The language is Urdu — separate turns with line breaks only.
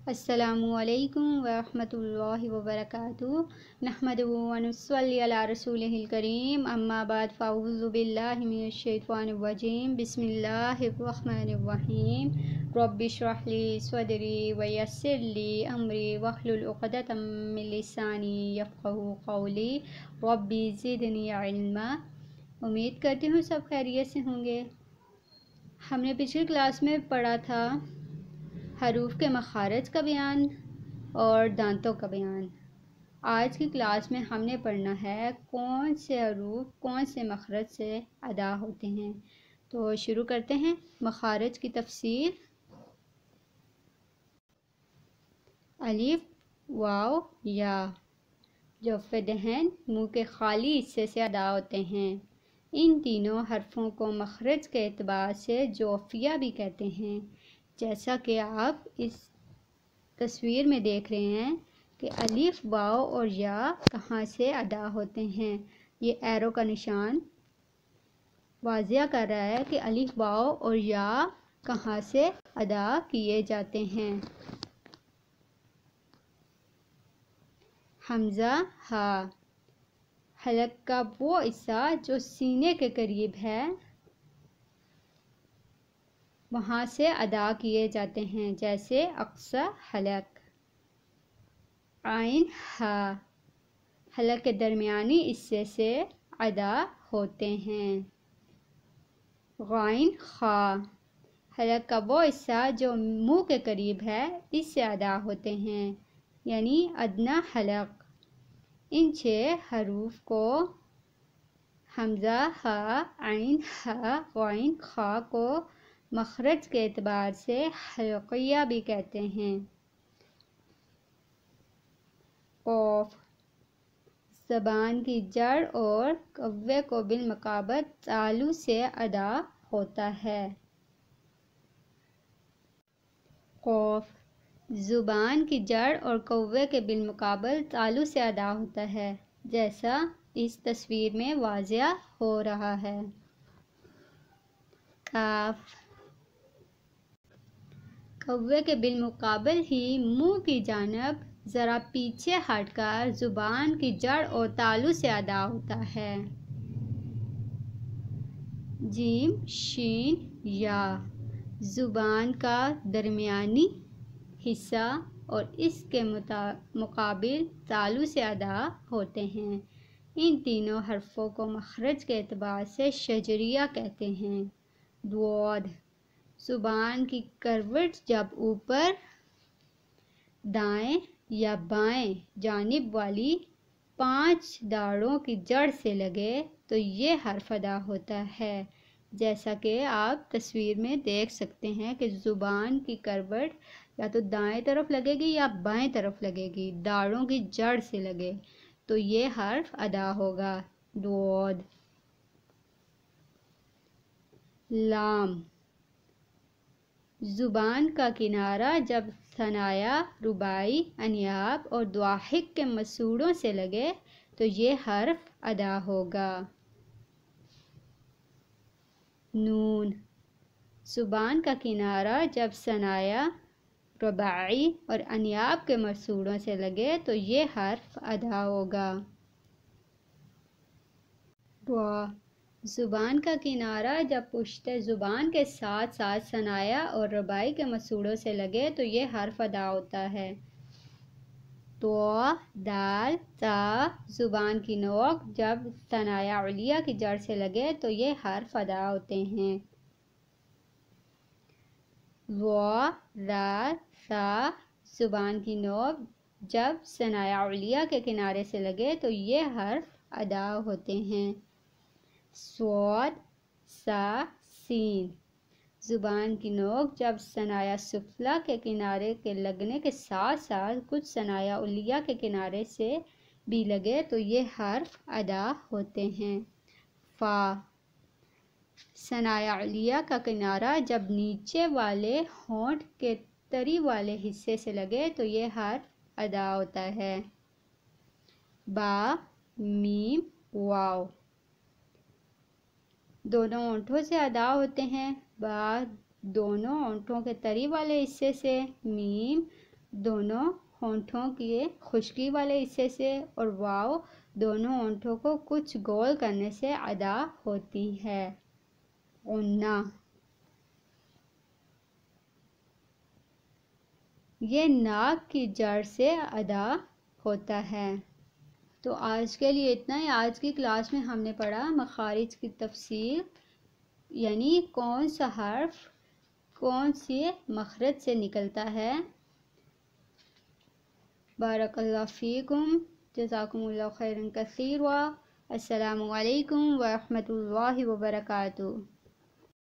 السلام علیکم ورحمۃ اللہ وبرکاتہ۔ نحمدہ و نصلی علی رسولہ الکریم، اما بعد فاعوذ باللہ من الشیطان الرجیم، بسم اللہ الرحمن الرحیم۔ رب اشرح لی صدری ویسر لی امری واحلل عقدۃ من لسانی یفقہوا قولی، رب زدنی علما۔ امید کرتی ہوں سب خیریت سے ہوں گے۔ ہم نے پچھلی کلاس میں پڑھا تھا حروف کے مخارج کا بیان اور دانتوں کا بیان۔ آج کی کلاس میں ہم نے پڑھنا ہے کون سے حروف کون سے مخرج سے ادا ہوتے ہیں۔ تو شروع کرتے ہیں مخارج کی تفصیل۔ الف، واو، یا جوف دہن منہ کے خالی حصے سے ادا ہوتے ہیں۔ ان تینوں حرفوں کو مخرج کے اعتبار سے جوفیہ بھی کہتے ہیں، جیسا کہ آپ اس تصویر میں دیکھ رہے ہیں کہ الف، واو اور یا کہاں سے ادا ہوتے ہیں۔ یہ ایرو کا نشان واضح کر رہا ہے کہ الف، واو اور یا کہاں سے ادا کیے جاتے ہیں۔ حمزہ، ہا، حلق کا وہ حصہ جو سینے کے قریب ہے وہاں سے ادا کیے جاتے ہیں، جیسے اقصی حلق۔ عین، ہا، حلق کے درمیانی حصے سے ادا ہوتے ہیں۔ غین، خا، حلق کا وہ حصہ جو منہ کے قریب ہے اس سے ادا ہوتے ہیں، یعنی ادنیٰ حلق۔ ان 6 حروف کو حمزہ، ہا، عین، ہا، غین، خا کو مخرج کے اعتبار سے حلقیہ بھی کہتے ہیں۔ قوف، زبان کی جڑ اور کوے کو بالمقابل تالو سے ادا ہوتا ہے۔ قوف زبان کی جڑ اور کوے کے بالمقابل تالو سے ادا ہوتا ہے، جیسا اس تصویر میں واضح ہو رہا ہے۔ کاف، کوے کے بالمقابل ہی منہ کی جانب ذرا پیچھے ہٹ کر زبان کی جڑ اور تالو سے ادا ہوتا ہے۔ جیم، شین، یا زبان کا درمیانی حصہ اور اس کے مقابل تالو سے ادا ہوتے ہیں۔ ان تینوں حرفوں کو مخرج کے اعتبار سے شجریہ کہتے ہیں۔ ضاد، زبان کی کروٹ جب اوپر، دائیں یا بائیں جانب والی 5 داڑھوں کی جڑ سے لگے تو یہ حرف ادا ہوتا ہے، جیسا کہ آپ تصویر میں دیکھ سکتے ہیں کہ زبان کی کروٹ یا تو دائیں طرف لگے گی یا بائیں طرف لگے گی، داڑھوں کی جڑ سے لگے تو یہ حرف ادا ہوگا۔ ضاد۔ لام، زبان کا کنارہ جب ثنایا، رباعی، انیاب اور ضواحک کے مسوڑوں سے لگے تو یہ حرف ادا ہوگا۔ نون، زبان کا کنارہ جب ثنایا، رباعی اور انیاب کے مسوڑوں سے لگے تو یہ حرف ادا ہوگا۔ را، زبان کا کنارہ جب پشت زبان کے ساتھ ساتھ ثنایا اور رباعی کے مسوڑوں سے لگے تو یہ حرف ادا ہوتا ہے۔ تو، دال، تا، زبان کی نوک جب ثنایا علیہ کی جڑ سے لگے تو یہ حرف ادا ہوتے ہیں۔ وا، را، ثا، زبان کی نوک جب ثنایا علیہ کے کنارے سے لگے تو یہ حرف ادا ہوتے ہیں۔ صاد، سا، سین، زبان کی نوک جب ثنایا سفلی کے کنارے کے لگنے کے ساتھ ساتھ کچھ ثنایا علیہ کے کنارے سے بھی لگے تو یہ حرف ادا ہوتے ہیں۔ فا، ثنایا علیہ کا کنارہ جب نیچے والے ہونٹ کے تری والے حصے سے لگے تو یہ حرف ادا ہوتا ہے۔ با، میم، واو، دونوں ہونٹوں سے ادا ہوتے ہیں۔ با دونوں ہونٹوں کے تری والے حصے سے، میم دونوں ہونٹوں کے خشکی والے حصے سے، اور واو دونوں ہونٹوں کو کچھ گول کرنے سے ادا ہوتی ہے۔ غنہ، یہ ناک کی جڑ سے ادا ہوتا ہے۔ تو آج کے لیے اتنا ہی۔ آج کی کلاس میں ہم نے پڑھا مخارج کی تفصیل، یعنی کون سا حرف کون سے مخرج سے نکلتا ہے۔ بارک اللہ فیکم، جزاکم اللہ خیرا کثیرا۔ السلام علیکم ورحمۃ اللہ وبرکاتہ۔